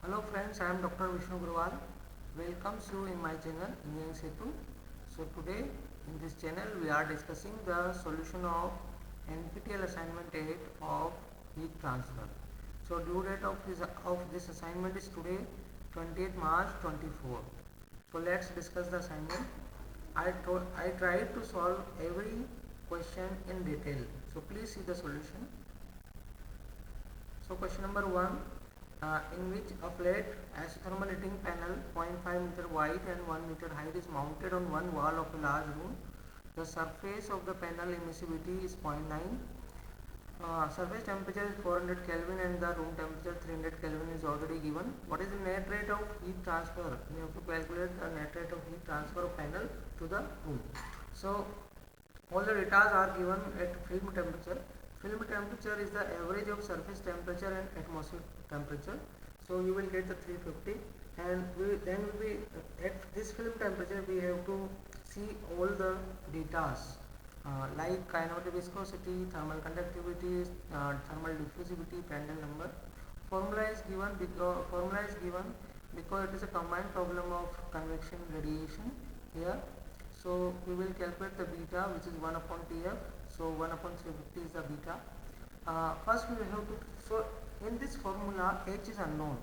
Hello friends, I am Dr. Vishnu Gurwal. Welcomes you in my channel Engineering Setu. So today in this channel we are discussing the solution of NPTEL assignment 8 of heat transfer. So due date of this assignment is today 28 March 24. So let's discuss the assignment. I tried to solve every question in detail. So please see the solution. So question number 1, in which a flat isothermal heating panel 0.5 meter wide and 1 meter height is mounted on one wall of a large room. The surface of the panel emissivity is 0.9. Surface temperature is 400 Kelvin and the room temperature 300 Kelvin is already given. What is the net rate of heat transfer? We have to calculate the net rate of heat transfer of panel to the room. So all the data are given at film temperature. Film temperature is the average of surface temperature and atmospheric temperature. So you will get the 350, and at this film temperature we have to see all the datas like kinematic viscosity, thermal conductivity, thermal diffusivity, Prandtl number. Formula is given because it is a combined problem of convection radiation here. So we will calculate the beta, which is 1 upon Tf. So 1 upon 350 is the beta. First we have to, so in this formula H is unknown.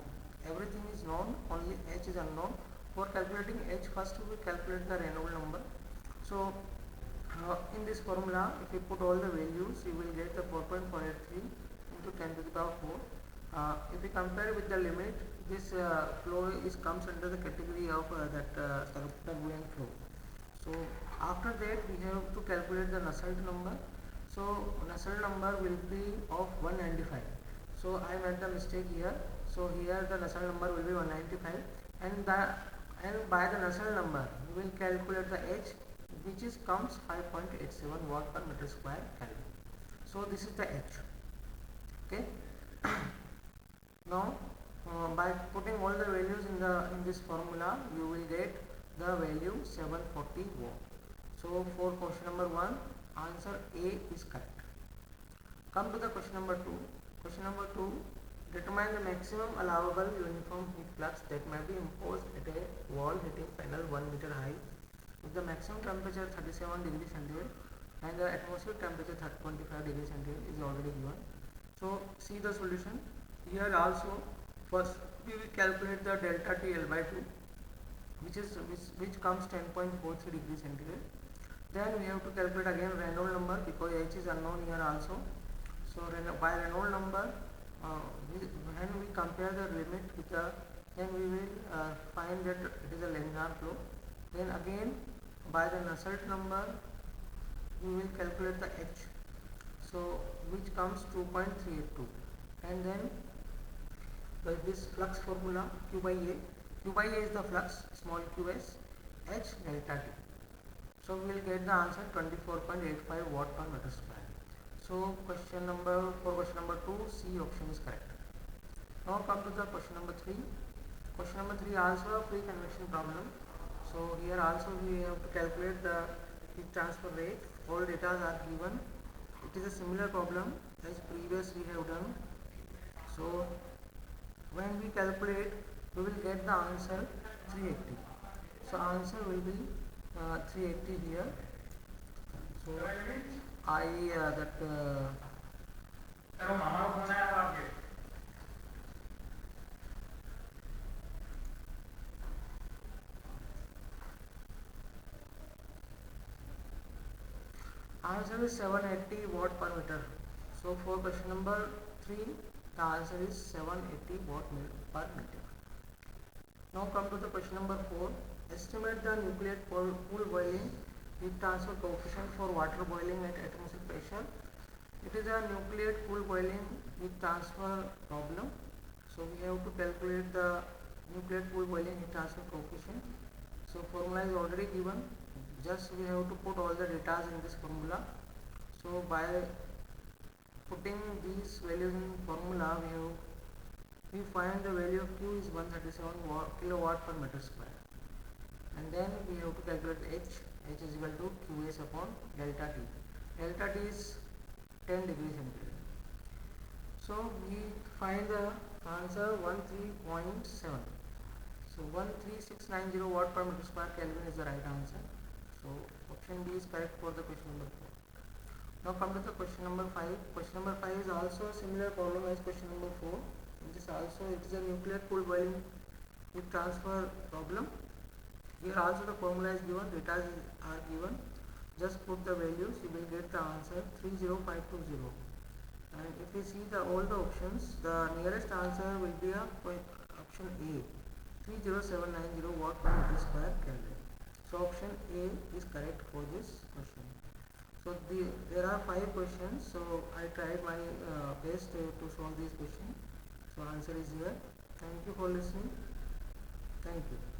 Everything is known, only H is unknown. For calculating H, first we will calculate the Reynolds number. So in this formula, if you put all the values, you will get the 4.483 into 10 to the power 4. If we compare with the limit, this flow comes under the category of the buoyant flow. So after that we have to calculate the Nusselt number. So Nusselt number will be of 195. So I made the mistake here. So here the Nusselt number will be 195, and by the Nusselt number we will calculate the H, which comes 5.87 watt per meter square Kelvin. So this is the H. Okay. Now by putting all the values in this formula, you will get the value 740 watt. So for question number 1, answer A is correct. Come to the question number 2. Question number 2, determine the maximum allowable uniform heat flux that may be imposed at a wall heating panel 1 meter high with the maximum temperature 37 degrees centigrade and the atmospheric temperature 25 degrees centigrade is already given. So see the solution. Here also first we will calculate the delta T L by 2, which comes 10.43 degrees centigrade. Then we have to calculate again Reynolds number because H is unknown here also. So by Reynolds number, when we compare the limit with then we will find that it is a laminar flow. Then again by the Nusselt number we will calculate the H, so which comes 2.382, and then by this flux formula Q by A is the flux, small qs, H delta T. So we will get the answer 24.85 watt per meter square. So for question number 2, C option is correct. Now come to the question number 3. Question number 3 also a free convection problem. So here also we have to calculate the heat transfer rate. All data are given. It is a similar problem as previous we have done. So when we calculate, we will get the answer 380. So answer will be 380 here. So answer is 780 watt per meter. So for question number 3, the answer is 780 watt per meter. Now come to the question number 4. Estimate the nucleate pool boiling heat transfer coefficient for water boiling at atmospheric pressure. It is a nucleate pool boiling heat transfer problem. So we have to calculate the nucleate pool boiling heat transfer coefficient. So formula is already given. Just we have to put all the data in this formula. So by putting these values in formula, we find the value of Q is 137 kilowatt per meter square, and then we have to calculate H is equal to Qs upon delta T. Delta T is 10 degrees centigrade. So we find the Answer 13.7. So 13690 watt per meter square Kelvin is the right answer. So option B is correct for the question number 4. Now come to the question number 5. Question number 5 is also a similar problem as question number 4. It is a nuclear cooled boiling heat transfer problem. Here also the formula is given, data are given. Just put the values, you will get the answer 30520. And if we see all the options, the nearest answer will be option A, 30790 watt per meter square Kelvin. So option A is correct for this question. So there are 5 questions. So I tried my best to solve these questions. So answer is here. Thank you for listening. Thank you.